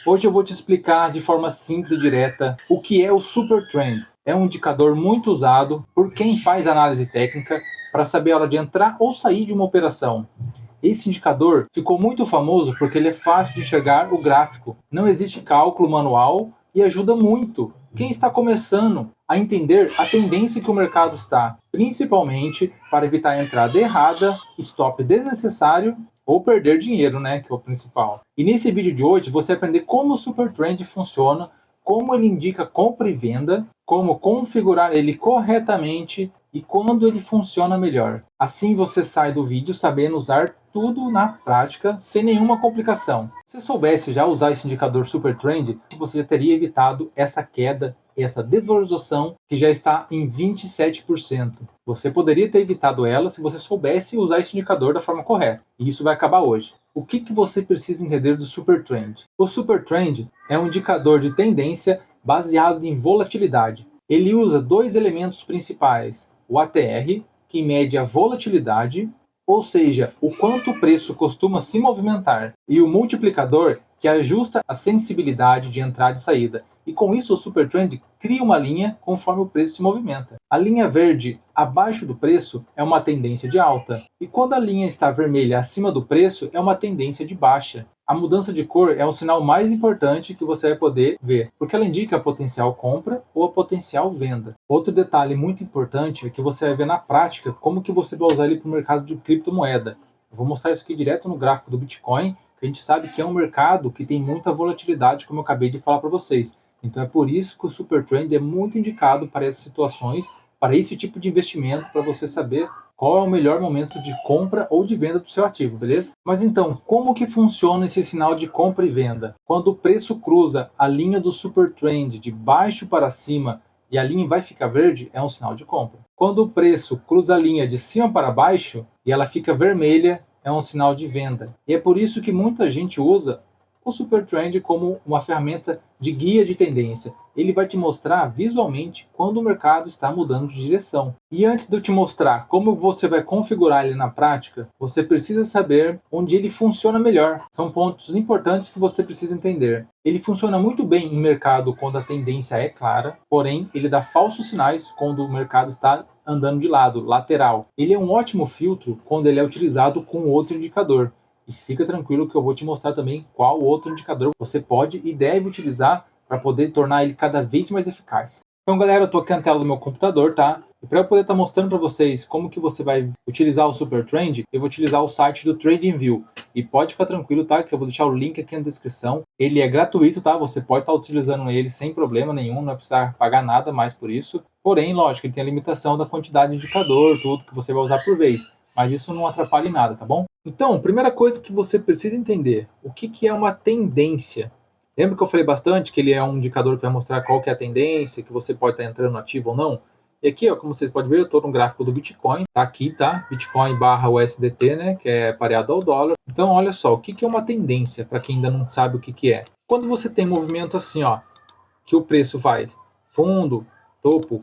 Hoje eu vou te explicar de forma simples e direta o que é o Super Trend. É um indicador muito usado por quem faz análise técnica para saber a hora de entrar ou sair de uma operação. Esse indicador ficou muito famoso porque ele é fácil de enxergar o gráfico, não existe cálculo manual e ajuda muito quem está começando a entender a tendência que o mercado está, principalmente para evitar a entrada errada, stop desnecessário ou perder dinheiro, né, que é o principal. E nesse vídeo de hoje você vai aprender como o Super Trend funciona, como ele indica compra e venda, como configurar ele corretamente e quando ele funciona melhor. Assim você sai do vídeo sabendo usar tudo na prática, sem nenhuma complicação. Se soubesse já usar esse indicador Super Trend, você já teria evitado essa queda, essa desvalorização que já está em 27%. Você poderia ter evitado ela se você soubesse usar esse indicador da forma correta. E isso vai acabar hoje. O que você precisa entender do Super Trend? O Super Trend é um indicador de tendência baseado em volatilidade. Ele usa dois elementos principais: o ATR, que mede a volatilidade, ou seja, o quanto o preço costuma se movimentar, e o multiplicador, que ajusta a sensibilidade de entrada e saída. E com isso o Super Trend cria uma linha conforme o preço se movimenta. A linha verde abaixo do preço é uma tendência de alta, e quando a linha está vermelha acima do preço é uma tendência de baixa. A mudança de cor é o sinal mais importante que você vai poder ver, porque ela indica a potencial compra ou a potencial venda. Outro detalhe muito importante é que você vai ver na prática como que você vai usar ele para o mercado de criptomoeda. Eu vou mostrar isso aqui direto no gráfico do Bitcoin, que a gente sabe que é um mercado que tem muita volatilidade, como eu acabei de falar para vocês. Então é por isso que o Super Trend é muito indicado para essas situações, para esse tipo de investimento, para você saber qual é o melhor momento de compra ou de venda do seu ativo, beleza? Mas então, como que funciona esse sinal de compra e venda? Quando o preço cruza a linha do Super Trend de baixo para cima e a linha vai ficar verde, é um sinal de compra. Quando o preço cruza a linha de cima para baixo e ela fica vermelha, é um sinal de venda. E é por isso que muita gente usa o Super Trend como uma ferramenta de guia de tendência. Ele vai te mostrar visualmente quando o mercado está mudando de direção. E antes de eu te mostrar como você vai configurar ele na prática, você precisa saber onde ele funciona melhor. São pontos importantes que você precisa entender. Ele funciona muito bem em mercado quando a tendência é clara, porém ele dá falsos sinais quando o mercado está andando de lado, lateral. Ele é um ótimo filtro quando ele é utilizado com outro indicador. E fica tranquilo que eu vou te mostrar também qual outro indicador você pode e deve utilizar para poder tornar ele cada vez mais eficaz. Então, galera, eu estou aqui na tela do meu computador, tá? E para eu poder estar mostrando para vocês como que você vai utilizar o Super Trend, eu vou utilizar o site do TradingView. E pode ficar tranquilo, tá? Que eu vou deixar o link aqui na descrição. Ele é gratuito, tá? Você pode estar utilizando ele sem problema nenhum, não vai precisar pagar nada mais por isso. Porém, lógico, ele tem a limitação da quantidade de indicador, tudo que você vai usar por vez. Mas isso não atrapalha em nada, tá bom? Então, primeira coisa que você precisa entender, o que é uma tendência? Lembra que eu falei bastante que ele é um indicador que vai mostrar qual que é a tendência, que você pode estar entrando ativo ou não? E aqui, ó, como vocês podem ver, eu estou no gráfico do Bitcoin, tá aqui, tá? Bitcoin barra USDT, né, que é pareado ao dólar. Então, olha só, o que é uma tendência, para quem ainda não sabe o que é? Quando você tem movimento assim, ó, que o preço vai fundo, topo,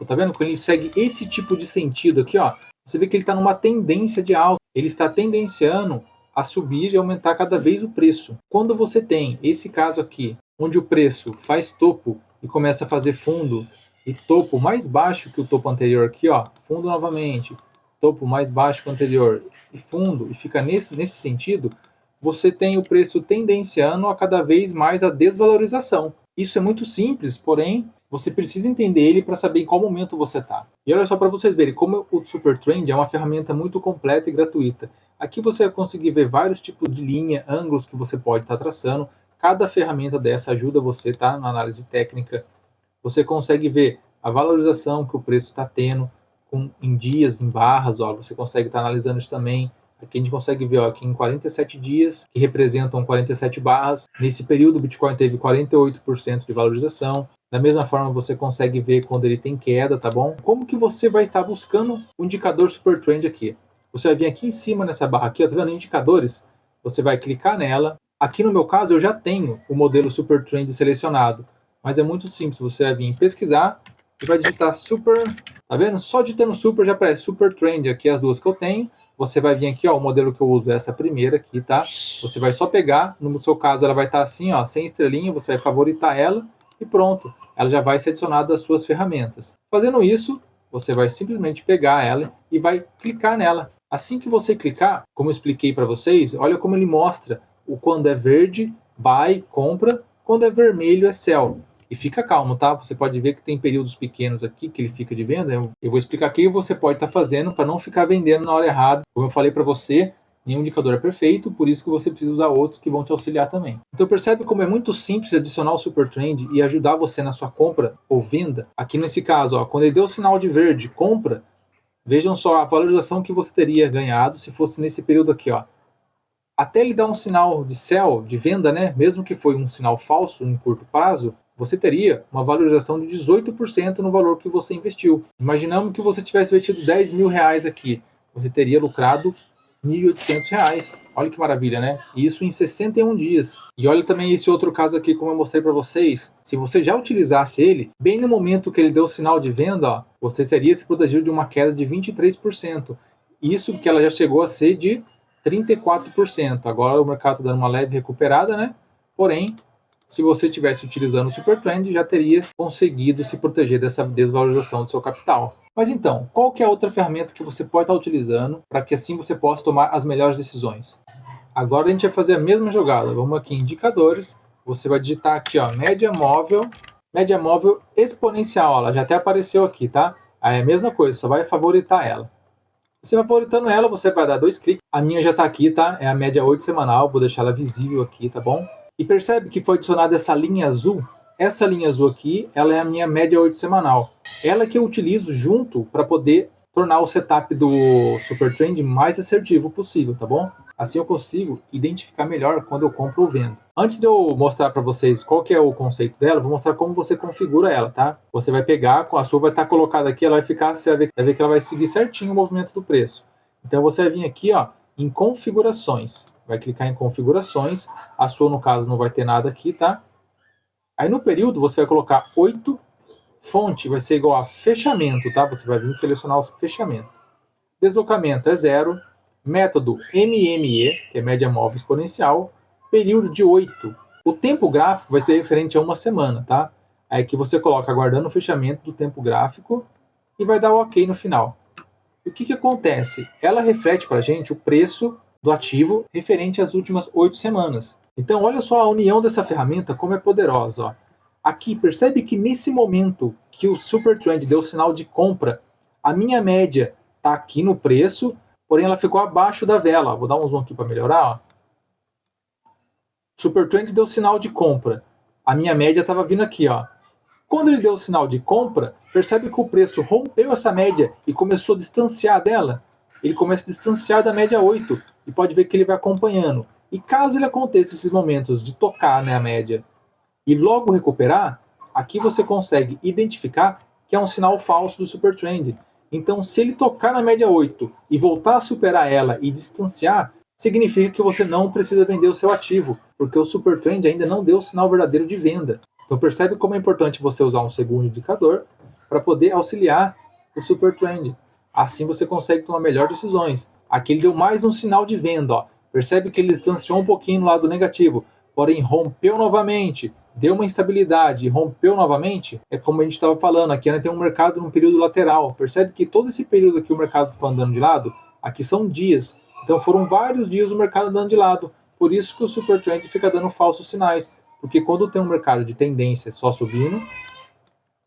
tá vendo? Quando ele segue esse tipo de sentido aqui, ó, você vê que ele está numa tendência de alta, ele está tendenciando a subir e aumentar cada vez o preço. Quando você tem esse caso aqui, onde o preço faz topo e começa a fazer fundo, e topo mais baixo que o topo anterior aqui, ó, fundo novamente, topo mais baixo que o anterior, e fundo, e fica nesse sentido, você tem o preço tendenciando a cada vez mais a desvalorização. Isso é muito simples, porém, você precisa entender ele para saber em qual momento você está. E olha só para vocês verem como o Super Trend é uma ferramenta muito completa e gratuita. Aqui você vai conseguir ver vários tipos de linha, ângulos que você pode estar traçando. Cada ferramenta dessa ajuda você, tá? Na análise técnica. Você consegue ver a valorização que o preço está tendo em dias, em barras. Ó, você consegue estar analisando isso também. Aqui a gente consegue ver, ó, que em 47 dias, que representam 47 barras, nesse período o Bitcoin teve 48% de valorização. Da mesma forma, você consegue ver quando ele tem queda, tá bom? Como que você vai estar buscando o indicador Super Trend aqui? Você vai vir aqui em cima nessa barra aqui, ó, tá vendo? Indicadores. Você vai clicar nela. Aqui no meu caso, eu já tenho o modelo Super Trend selecionado. Mas é muito simples. Você vai vir em pesquisar e vai digitar Super. Tá vendo? Só digitando Super já aparece Super Trend. Aqui as duas que eu tenho. você vai vir aqui, ó, o modelo que eu uso é essa primeira aqui, tá? Você vai só pegar, no seu caso ela vai estar assim, ó, sem estrelinha, você vai favoritar ela e pronto. Ela já vai ser adicionada às suas ferramentas. Fazendo isso, você vai simplesmente pegar ela e vai clicar nela. Assim que você clicar, como eu expliquei para vocês, olha como ele mostra o quando é verde, buy, compra, quando é vermelho é sell. E fica calmo, tá? Você pode ver que tem períodos pequenos aqui que ele fica de venda. Eu vou explicar o que você pode estar fazendo para não ficar vendendo na hora errada. Como eu falei para você, nenhum indicador é perfeito, por isso que você precisa usar outros que vão te auxiliar também. Então percebe como é muito simples adicionar o Super Trend e ajudar você na sua compra ou venda? Aqui nesse caso, ó, quando ele deu o sinal de verde, compra, vejam só a valorização que você teria ganhado se fosse nesse período aqui, ó. Até ele dar um sinal de sell, de venda, né? Mesmo que foi um sinal falso em curto prazo, você teria uma valorização de 18% no valor que você investiu. Imaginamos que você tivesse investido 10 mil reais aqui, você teria lucrado 1.800 reais. Olha que maravilha, né? Isso em 61 dias. E olha também esse outro caso aqui, como eu mostrei para vocês. Se você já utilizasse ele, bem no momento que ele deu o sinal de venda, ó, você teria se protegido de uma queda de 23%. Isso que ela já chegou a ser de 34%. Agora o mercado está dando uma leve recuperada, né? Porém, se você estivesse utilizando o Super Trend, já teria conseguido se proteger dessa desvalorização do seu capital. Mas então, qual que é a outra ferramenta que você pode estar utilizando para que assim você possa tomar as melhores decisões? Agora a gente vai fazer a mesma jogada. Vamos aqui em indicadores, você vai digitar aqui, ó, média móvel exponencial, ela já até apareceu aqui, tá? Aí é a mesma coisa, só vai favoritar ela. Você favoritando ela, você vai dar 2 cliques. A minha já está aqui, tá? É a média 8 semanal, vou deixar ela visível aqui, tá bom? E percebe que foi adicionada essa linha azul? Essa linha azul aqui, ela é a minha média 8 semanal. Ela que eu utilizo junto para poder tornar o setup do Super Trend mais assertivo possível, tá bom? Assim eu consigo identificar melhor quando eu compro ou vendo. Antes de eu mostrar para vocês qual que é o conceito dela, vou mostrar como você configura ela, tá? Você vai pegar, a sua vai estar colocada aqui, ela vai ficar, você vai ver que ela vai seguir certinho o movimento do preço. Então você vai vir aqui, ó, em configurações. Vai clicar em configurações, a sua no caso não vai ter nada aqui, tá? Aí no período você vai colocar 8, fonte vai ser igual a fechamento, tá? Você vai vir selecionar o fechamento. Deslocamento é 0, método MME, que é média móvel exponencial, período de 8. O tempo gráfico vai ser referente a uma semana, tá? Aí que você coloca aguardando o fechamento do tempo gráfico e vai dar o OK no final. E o que acontece? Ela reflete para a gente o preço do ativo referente às últimas 8 semanas. Então, olha só a união dessa ferramenta, como é poderosa. Ó. Aqui, percebe que nesse momento que o Super Trend deu sinal de compra, a minha média está aqui no preço, porém ela ficou abaixo da vela. Vou dar um zoom aqui para melhorar. Ó. Super Trend deu sinal de compra. A minha média estava vindo aqui. Ó. Quando ele deu o sinal de compra, percebe que o preço rompeu essa média e começou a distanciar dela. Ele começa a distanciar da média 8 e pode ver que ele vai acompanhando. E caso ele aconteça esses momentos de tocar, né, a média e logo recuperar, aqui você consegue identificar que é um sinal falso do Super Trend. Então, se ele tocar na média 8 e voltar a superar ela e distanciar, significa que você não precisa vender o seu ativo, porque o Super Trend ainda não deu o sinal verdadeiro de venda. Então percebe como é importante você usar um segundo indicador para poder auxiliar o Super Trend. Assim você consegue tomar melhores decisões. Aqui ele deu mais um sinal de venda. Ó. Percebe que ele distanciou um pouquinho no lado negativo, porém rompeu novamente, deu uma instabilidade e rompeu novamente. É como a gente estava falando, aqui ainda tem um mercado num período lateral. Percebe que todo esse período aqui o mercado ficou andando de lado, aqui são dias. Então foram vários dias o mercado andando de lado. Por isso que o Super Trend fica dando falsos sinais. Porque quando tem um mercado de tendência só subindo,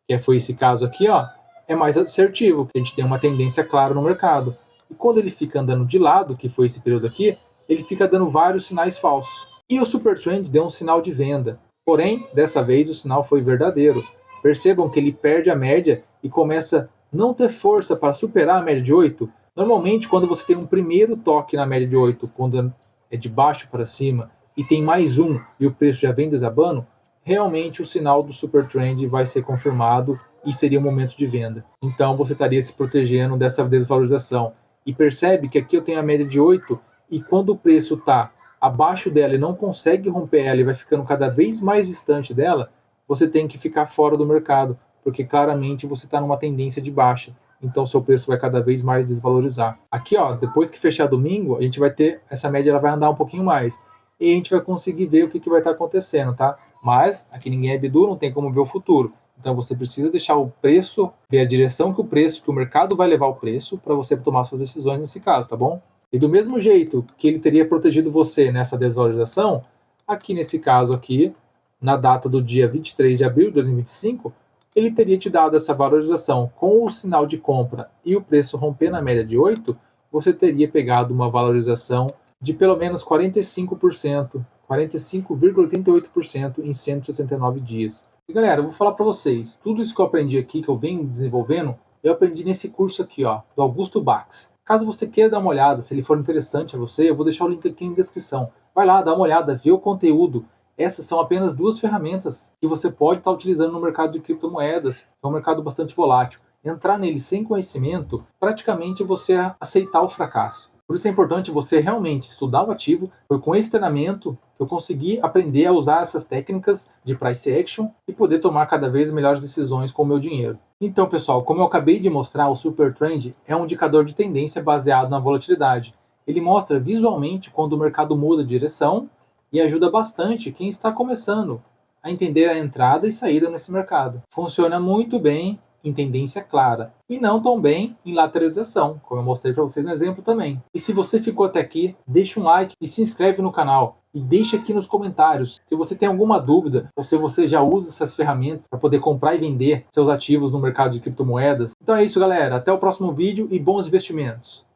que foi esse caso aqui, ó, é mais assertivo, que a gente tem uma tendência clara no mercado. E quando ele fica andando de lado, que foi esse período aqui, ele fica dando vários sinais falsos. E o Super Trend deu um sinal de venda. Porém, dessa vez o sinal foi verdadeiro. Percebam que ele perde a média e começa a não ter força para superar a média de 8. Normalmente, quando você tem um primeiro toque na média de 8, quando é de baixo para cima, e tem mais um e o preço já vem desabando, realmente o sinal do Super Trend vai ser confirmado e seria o momento de venda. Então você estaria se protegendo dessa desvalorização. E percebe que aqui eu tenho a média de 8 e quando o preço está abaixo dela e não consegue romper ela e vai ficando cada vez mais distante dela, você tem que ficar fora do mercado, porque claramente você está numa tendência de baixa. então seu preço vai cada vez mais desvalorizar. Aqui, ó, depois que fechar domingo, a gente vai ter, essa média ela vai andar um pouquinho mais, e a gente vai conseguir ver o que vai estar acontecendo, tá? Mas, aqui ninguém é bidu, não tem como ver o futuro. Então você precisa deixar o preço, ver a direção que o mercado vai levar o preço, para você tomar suas decisões nesse caso, tá bom? E do mesmo jeito que ele teria protegido você nessa desvalorização, aqui nesse caso aqui, na data do dia 23 de abril de 2025, ele teria te dado essa valorização com o sinal de compra e o preço romper na média de 8, você teria pegado uma valorização de pelo menos 45%, 45,88% em 169 dias. E galera, eu vou falar para vocês, tudo isso que eu aprendi aqui, que eu venho desenvolvendo, eu aprendi nesse curso aqui, ó, do Augusto Bax. Caso você queira dar uma olhada, se ele for interessante a você, eu vou deixar o link aqui na descrição. Vai lá, dá uma olhada, vê o conteúdo. Essas são apenas 2 ferramentas que você pode estar utilizando no mercado de criptomoedas, é um mercado bastante volátil. Entrar nele sem conhecimento, praticamente você aceitar o fracasso. Por isso é importante você realmente estudar o ativo. Foi com esse treinamento que eu consegui aprender a usar essas técnicas de price action e poder tomar cada vez melhores decisões com o meu dinheiro. Então, pessoal, como eu acabei de mostrar, o Super Trend é um indicador de tendência baseado na volatilidade. Ele mostra visualmente quando o mercado muda de direção e ajuda bastante quem está começando a entender a entrada e saída nesse mercado. Funciona muito bem em tendência clara e não tão bem em lateralização, como eu mostrei para vocês no exemplo também. E se você ficou até aqui, deixa um like e se inscreve no canal. E deixa aqui nos comentários se você tem alguma dúvida ou se você já usa essas ferramentas para poder comprar e vender seus ativos no mercado de criptomoedas. Então é isso, galera. Até o próximo vídeo e bons investimentos.